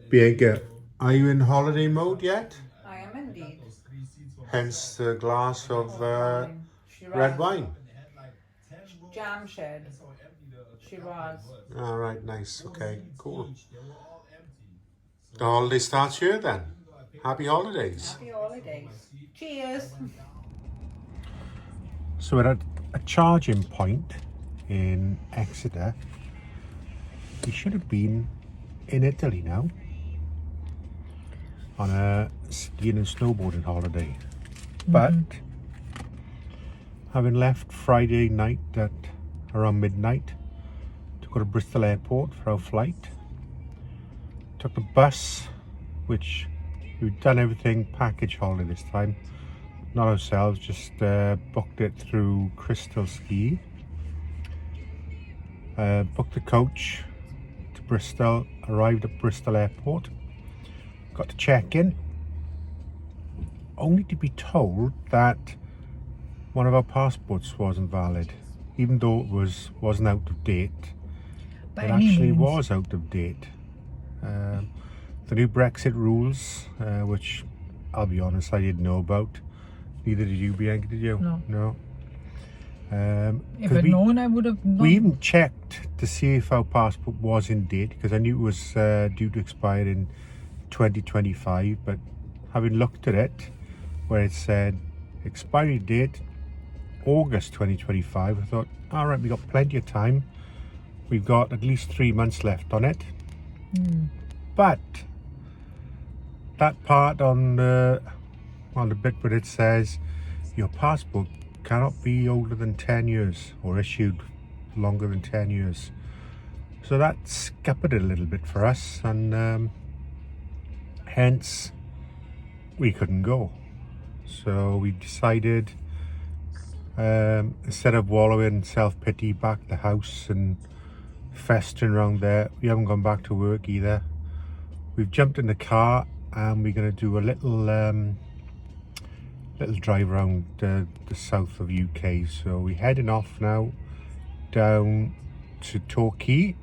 Bianca, are you in holiday mode yet? I am indeed. Hence the glass of Wine. red Shiraz. wine. Jam shed. Shiraz. All right, nice. Okay, cool. The holiday starts here then. Happy holidays. Happy holidays. Cheers. So we're at a charging point in Exeter. We should have been in Italy now on a skiing and snowboarding holiday. But having left Friday night at around midnight to go to Bristol Airport for our flight, took the bus, which we've done everything package holiday this time, not ourselves, just booked it through Crystal Ski. Booked the coach to Bristol, arrived at Bristol Airport, got to check in, only to be told that one of our passports wasn't valid, even though it wasn't out of date. It actually was out of date. The new Brexit rules, which I'll be honest, I didn't know about. Neither did you, Bianca, did you? No. If 'Cause I'd known, I would have known. we even checked to see if our passport was in date, because I knew it was due to expire in 2025, but having looked at it, where it said expiry date August 2025, I thought, all right, we've got plenty of time. We've got at least 3 months left on it. But that part on the bit where it says your passport cannot be older than 10 years or issued longer than 10 years. So that scuppered it a little bit for us, and hence we couldn't go. So we decided, instead of wallowing in self-pity back at the house and festering around there, we haven't gone back to work either. We've jumped in the car and we're going to do a little drive around the south of UK. So we're heading off now down to Torquay,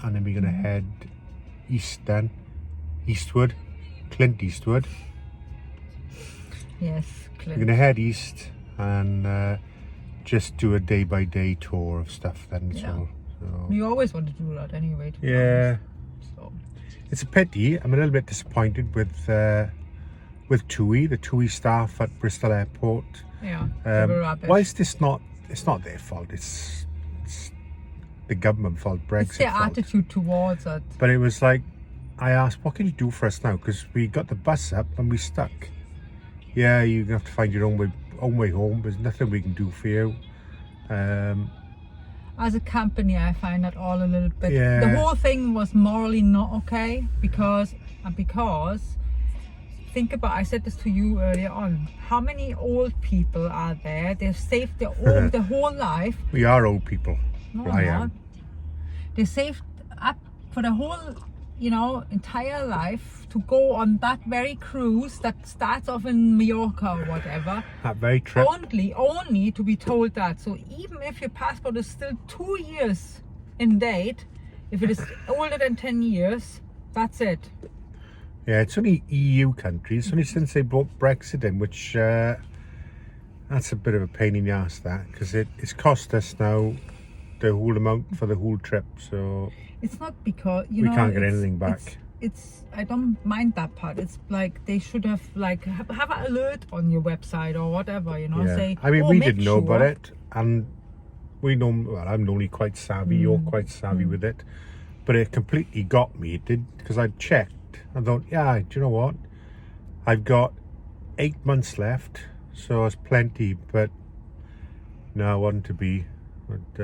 and then we're going to head eastward, Clint Eastwood. Yes, We're Clint. going to head east and just do a day-by-day tour of stuff then. Yeah. So You always want to do that anyway. To be yeah, honest. So, it's a pity. I'm a little bit disappointed with TUI, the TUI staff at Bristol Airport. yeah, they were rubbish. Why is this not? It's not their fault. It's the government fault. Brexit It's their fault. attitude towards it. But it was like, I asked, what can you do for us now? Because we got the bus up and we stuck. Yeah, you're gonna have to find your own way home. There's nothing we can do for you. As a company, I find that all a little bit. Yeah. The whole thing was morally not okay because think about. I said this to you earlier on. How many old people are there? They've saved their whole life. We are old people. No, I not. am. They saved up for the whole, entire life to go on that very cruise that starts off in Mallorca or whatever. That very trip. Only to be told that. So even if your passport is still 2 years in date, if it is older than 10 years, that's it. Yeah, it's only EU countries. Only since they brought Brexit in, which that's a bit of a pain in the ass, that, because it's cost us now the whole amount for the whole trip. So It's not because we can't get anything back. It's I don't mind that part. It's like they should have have an alert on your website or whatever, Yeah. say. I mean, "Oh, we make didn't know about sure." it, and we know. Well, I'm only quite savvy. You're quite savvy with it, but it completely got me. It did, because I checked. I thought, yeah, do you know what? I've got 8 months left, so it's plenty. But no, I wasn't to be. But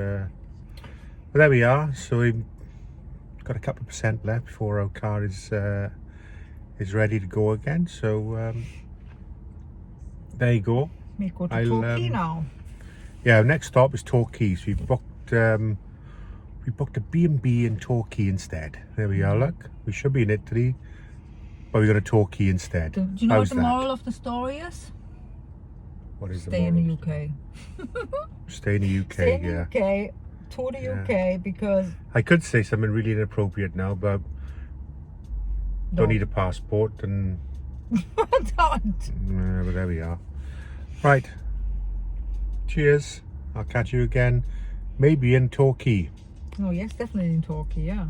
there we are. So we've got a couple of percent left before our car is ready to go again. So there you go. We go to I'll, Torquay now. Yeah, our next stop is Torquay. So we booked a B&B in Torquay instead. There we are. Look, we should be in Italy, but we're going to Torquay instead. Do you know How's what the that? moral of the story is? What is Stay the in moral? the UK. Stay in the UK. Stay in Yeah. the UK. To the Yeah. UK because I could say something really inappropriate now, but Don't need a passport, and Don't. but there we are. Right. Cheers. I'll catch you again, maybe in Torquay. Oh yes, definitely in Torquay, yeah.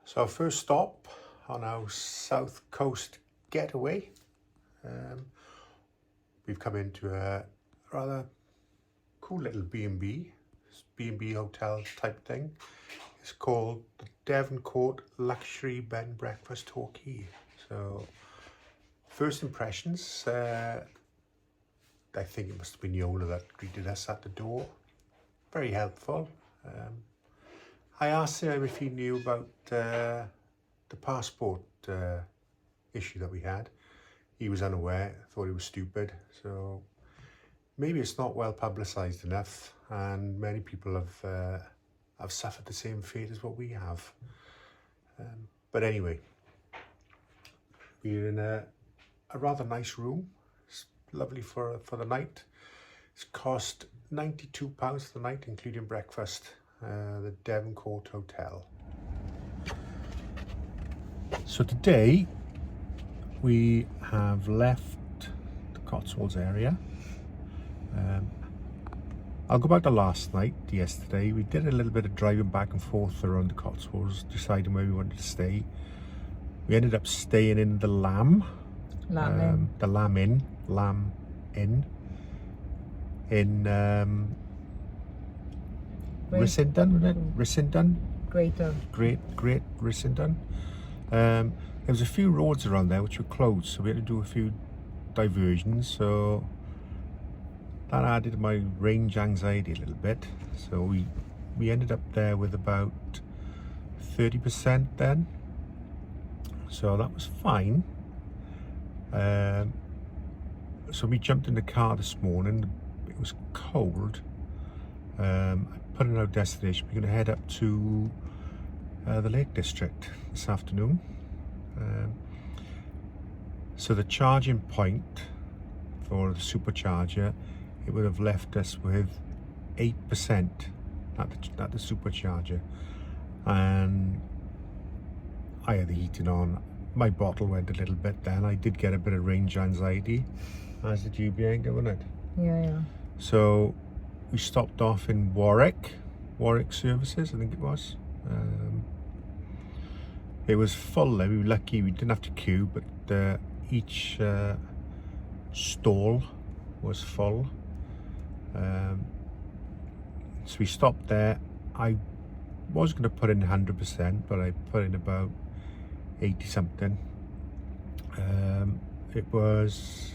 So our first stop on our south coast getaway. We've come into a rather cool little B&B hotel type thing. It's called the Devoncourt Luxury Bed and Breakfast Torquay. So first impressions, I think it must have been the owner that greeted us at the door. Very helpful. I asked him if he knew about the passport issue that we had. He was unaware, thought it was stupid. So maybe it's not well publicised enough, and many people have suffered the same fate as what we have. But anyway, we're in a rather nice room. It's lovely for the night. It's cost £92 for the night, including breakfast. The Devoncourt Hotel. So today we have left the Cotswolds area. I'll go back to last night, yesterday. We did a little bit of driving back and forth around the Cotswolds, deciding where we wanted to stay. We ended up staying in the Lamb. The Lamb Inn. In Rissindon, wasn't it? Rissindon? Great Rissindon. There was a few roads around there which were closed, so we had to do a few diversions, so that added to my range anxiety a little bit. So we ended up there with about 30% then, so that was fine. So we jumped in the car this morning. It was cold. I put in our destination. We're going to head up to the Lake District this afternoon. So the charging point for the supercharger, it would have left us with 8% at the supercharger, and I had the heating on. My bottle went a little bit then. I did get a bit of range anxiety, as did you, Bianca, wasn't it? Yeah. So we stopped off in Warwick Services, I think it was. It was full there. We were lucky we didn't have to queue, but each stall was full. So we stopped there. I was going to put in 100%, but I put in about 80 something. It was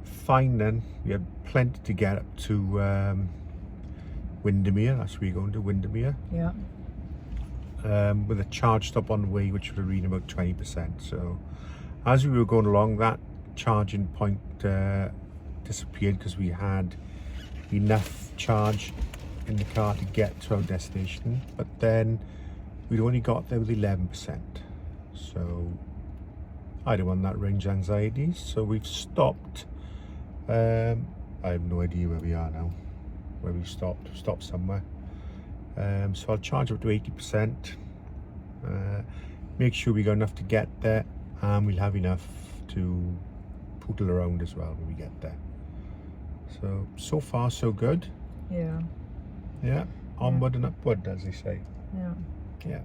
fine then. We had plenty to get up to Windermere. That's where you're going to, Windermere. Yeah. With a charge stop on the way, which would have reading about 20%. So as we were going along, that charging point disappeared because we had enough charge in the car to get to our destination, but then we'd only got there with 11%. So I don't want that range anxiety, so we've stopped. I have no idea where we are now, where we stopped somewhere. So I'll charge up to 80%, make sure we got enough to get there, and we'll have enough to poodle around as well when we get there. So far so good. Yeah. Yeah, onward and upward, as they say. Yeah. Yeah.